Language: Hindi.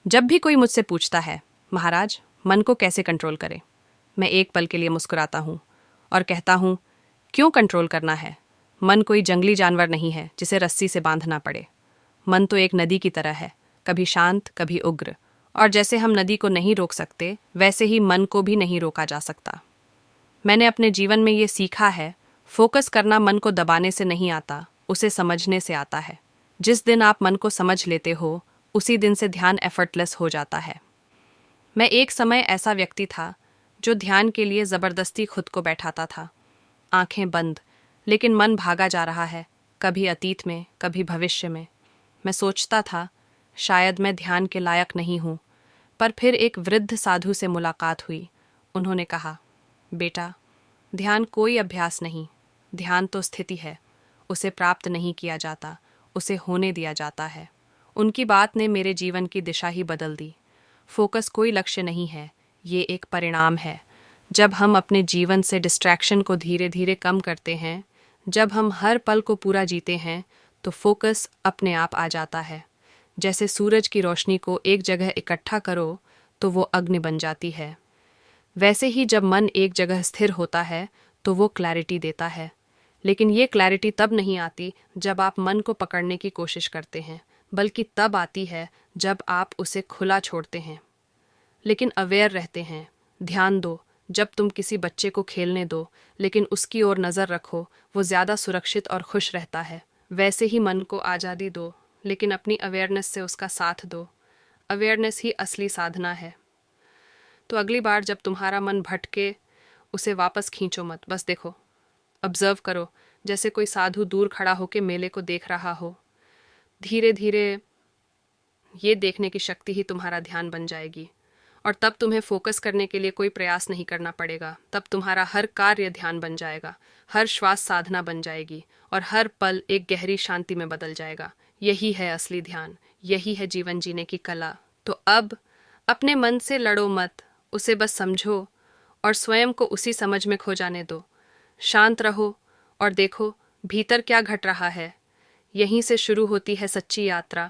जब भी कोई मुझसे पूछता है, महाराज मन को कैसे कंट्रोल करें, मैं एक पल के लिए मुस्कुराता हूँ और कहता हूँ, क्यों कंट्रोल करना है। मन कोई जंगली जानवर नहीं है जिसे रस्सी से बांधना पड़े। मन तो एक नदी की तरह है, कभी शांत कभी उग्र। और जैसे हम नदी को नहीं रोक सकते, वैसे ही मन को भी नहीं रोका जा सकता। मैंने अपने जीवन में ये सीखा है, फोकस करना मन को दबाने से नहीं आता, उसे समझने से आता है। जिस दिन आप मन को समझ लेते हो, उसी दिन से ध्यान एफर्टलेस हो जाता है। मैं एक समय ऐसा व्यक्ति था जो ध्यान के लिए ज़बरदस्ती खुद को बैठाता था, आंखें बंद, लेकिन मन भागा जा रहा है, कभी अतीत में कभी भविष्य में। मैं सोचता था, शायद मैं ध्यान के लायक नहीं हूँ। पर फिर एक वृद्ध साधु से मुलाकात हुई। उन्होंने कहा, बेटा, ध्यान कोई अभ्यास नहीं, ध्यान तो स्थिति है। उसे प्राप्त नहीं किया जाता, उसे होने दिया जाता है। उनकी बात ने मेरे जीवन की दिशा ही बदल दी। फोकस कोई लक्ष्य नहीं है, ये एक परिणाम है। जब हम अपने जीवन से डिस्ट्रैक्शन को धीरे धीरे कम करते हैं, जब हम हर पल को पूरा जीते हैं, तो फोकस अपने आप आ जाता है। जैसे सूरज की रोशनी को एक जगह इकट्ठा करो तो वो अग्नि बन जाती है, वैसे ही जब मन एक जगह स्थिर होता है तो वो क्लैरिटी देता है। लेकिन ये क्लैरिटी तब नहीं आती जब आप मन को पकड़ने की कोशिश करते हैं, बल्कि तब आती है जब आप उसे खुला छोड़ते हैं, लेकिन अवेयर रहते हैं। ध्यान दो जब तुम किसी बच्चे को खेलने दो, लेकिन उसकी ओर नज़र रखो, वो ज़्यादा सुरक्षित और खुश रहता है। वैसे ही मन को आज़ादी दो, लेकिन अपनी अवेयरनेस से उसका साथ दो। अवेयरनेस ही असली साधना है। तो अगली बार जब तुम्हारा मन भटके, उसे वापस खींचो मत, बस देखो, ऑब्जर्व करो, जैसे कोई साधु दूर खड़ा होकर मेले को देख रहा हो। धीरे धीरे ये देखने की शक्ति ही तुम्हारा ध्यान बन जाएगी, और तब तुम्हें फोकस करने के लिए कोई प्रयास नहीं करना पड़ेगा। तब तुम्हारा हर कार्य ध्यान बन जाएगा, हर श्वास साधना बन जाएगी, और हर पल एक गहरी शांति में बदल जाएगा। यही है असली ध्यान, यही है जीवन जीने की कला। तो अब अपने मन से लड़ो मत, उसे बस समझो और स्वयं को उसी समझ में खो जाने दो। शांत रहो और देखो भीतर क्या घट रहा है। यहीं से शुरू होती है सच्ची यात्रा,